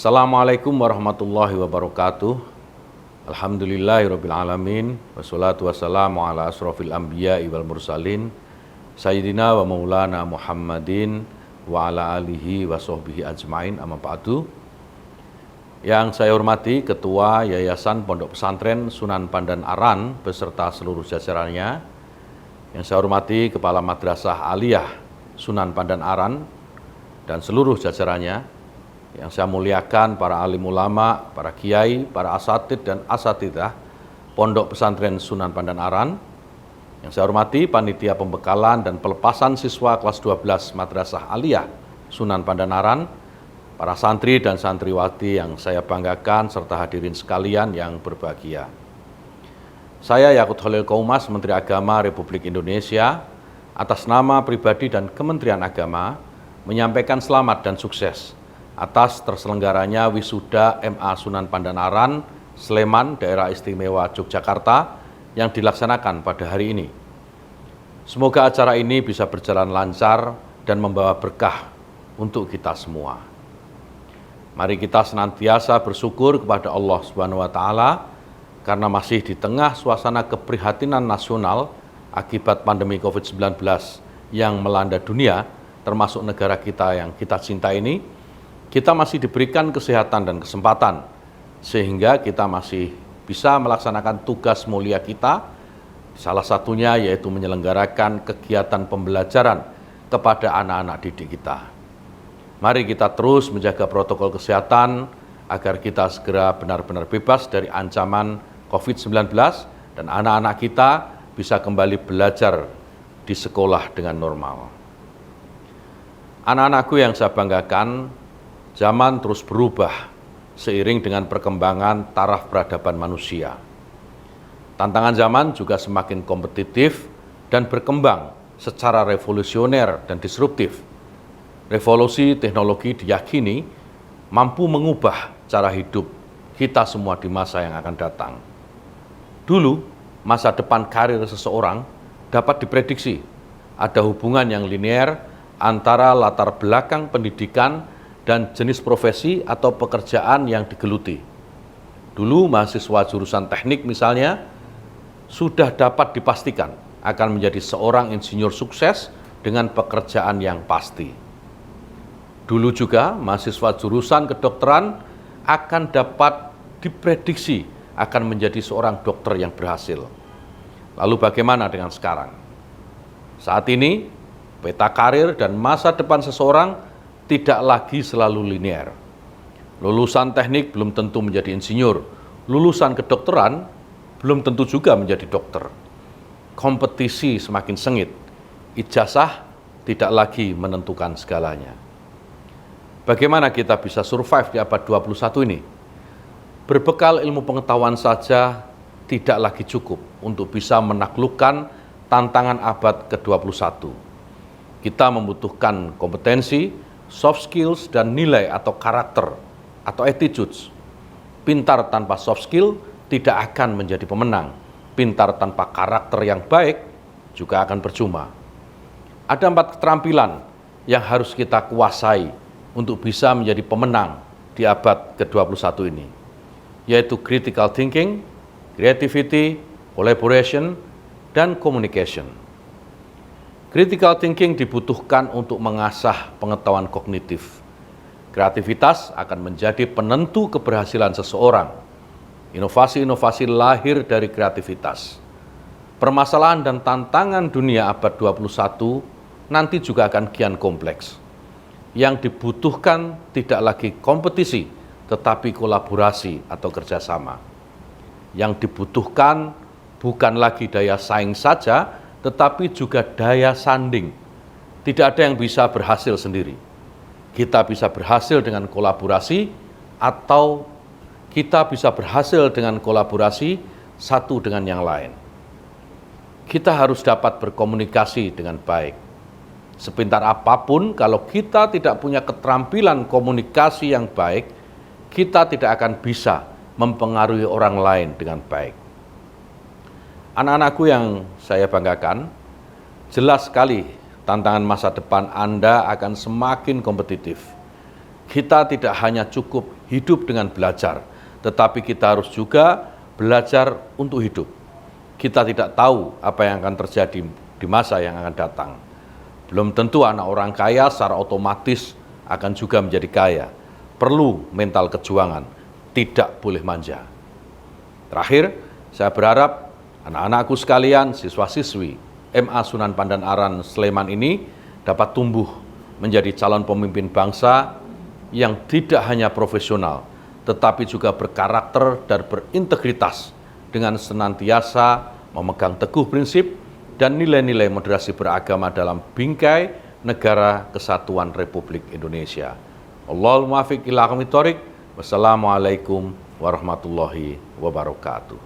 Assalamualaikum warahmatullahi wabarakatuh. Alhamdulillahirrabbilalamin. Wassalatu wassalamu ala asrofil anbiya'i wal mursalin Sayyidina wa maulana Muhammadin wa ala alihi wa sahbihi ajma'in, amma ba'du. Yang saya hormati Ketua Yayasan Pondok Pesantren Sunan Pandan Aran beserta seluruh jajarannya. Yang saya hormati Kepala Madrasah Aliyah Sunan Pandan Aran dan seluruh jajarannya. Yang saya muliakan para alim ulama, para kiai, para asatid dan asatidah Pondok Pesantren Sunan Pandan Aran. Yang saya hormati panitia pembekalan dan pelepasan siswa kelas 12 Madrasah Aliyah Sunan Pandan Aran, para santri dan santriwati yang saya banggakan serta hadirin sekalian yang berbahagia. Saya Yakut Holil Kaumas, Menteri Agama Republik Indonesia, atas nama pribadi dan Kementerian Agama menyampaikan selamat dan sukses atas terselenggaranya wisuda MA Sunan Pandan Aran, Sleman, Daerah Istimewa Yogyakarta yang dilaksanakan pada hari ini. Semoga acara ini bisa berjalan lancar dan membawa berkah untuk kita semua. Mari kita senantiasa bersyukur kepada Allah Subhanahu wa Ta'ala karena masih di tengah suasana keprihatinan nasional akibat pandemi COVID-19 yang melanda dunia, termasuk negara kita yang kita cinta ini. Kita masih diberikan kesehatan dan kesempatan, sehingga kita masih bisa melaksanakan tugas mulia kita, salah satunya yaitu menyelenggarakan kegiatan pembelajaran kepada anak-anak didik kita. Mari kita terus menjaga protokol kesehatan, agar kita segera benar-benar bebas dari ancaman COVID-19, dan anak-anak kita bisa kembali belajar di sekolah dengan normal. Anak-anakku yang saya banggakan, zaman terus berubah seiring dengan perkembangan taraf peradaban manusia. Tantangan zaman juga semakin kompetitif dan berkembang secara revolusioner dan disruptif. Revolusi teknologi diyakini mampu mengubah cara hidup kita semua di masa yang akan datang. Dulu, masa depan karir seseorang dapat diprediksi. Ada hubungan yang linear antara latar belakang pendidikan dan jenis profesi atau pekerjaan yang digeluti. Dulu mahasiswa jurusan teknik misalnya sudah dapat dipastikan akan menjadi seorang insinyur sukses dengan pekerjaan yang pasti. Dulu juga mahasiswa jurusan kedokteran akan dapat diprediksi akan menjadi seorang dokter yang berhasil. Lalu bagaimana dengan sekarang? Saat ini, peta karir dan masa depan seseorang tidak lagi selalu linear. Lulusan teknik belum tentu menjadi insinyur, lulusan kedokteran belum tentu juga menjadi dokter. Kompetisi semakin sengit, ijazah tidak lagi menentukan segalanya. Bagaimana kita bisa survive di abad 21 ini? Berbekal ilmu pengetahuan saja tidak lagi cukup untuk bisa menaklukkan tantangan abad ke-21. Kita membutuhkan kompetensi, soft skills, dan nilai atau karakter atau attitudes. Pintar tanpa soft skill tidak akan menjadi pemenang. Pintar tanpa karakter yang baik juga akan percuma. Ada 4 keterampilan yang harus kita kuasai untuk bisa menjadi pemenang di abad ke-21 ini, yaitu critical thinking, creativity, collaboration, dan communication. Critical thinking dibutuhkan untuk mengasah pengetahuan kognitif. Kreativitas akan menjadi penentu keberhasilan seseorang. Inovasi-inovasi lahir dari kreativitas. Permasalahan dan tantangan dunia abad 21 nanti juga akan kian kompleks. Yang dibutuhkan tidak lagi kompetisi, tetapi kolaborasi atau kerjasama. Yang dibutuhkan bukan lagi daya saing saja, tetapi juga daya sanding. Tidak ada yang bisa berhasil sendiri. Kita bisa berhasil dengan kolaborasi, atau kita bisa berhasil dengan kolaborasi satu dengan yang lain. Kita harus dapat berkomunikasi dengan baik. Sepintar apapun, kalau kita tidak punya keterampilan komunikasi yang baik, kita tidak akan bisa mempengaruhi orang lain dengan baik. Anak-anakku yang saya banggakan, jelas sekali tantangan masa depan Anda akan semakin kompetitif. Kita tidak hanya cukup hidup dengan belajar, tetapi kita harus juga belajar untuk hidup. Kita tidak tahu apa yang akan terjadi di masa yang akan datang. Belum tentu anak orang kaya secara otomatis akan juga menjadi kaya. Perlu mental kejuangan, tidak boleh manja. Terakhir, saya berharap anak-anakku sekalian, siswa-siswi MA Sunan Pandan Aran Sleman ini dapat tumbuh menjadi calon pemimpin bangsa yang tidak hanya profesional, tetapi juga berkarakter dan berintegritas dengan senantiasa memegang teguh prinsip dan nilai-nilai moderasi beragama dalam bingkai negara kesatuan Republik Indonesia. Wallahul muwaffiq ila aqwamit thoriq. Wassalamualaikum warahmatullahi wabarakatuh.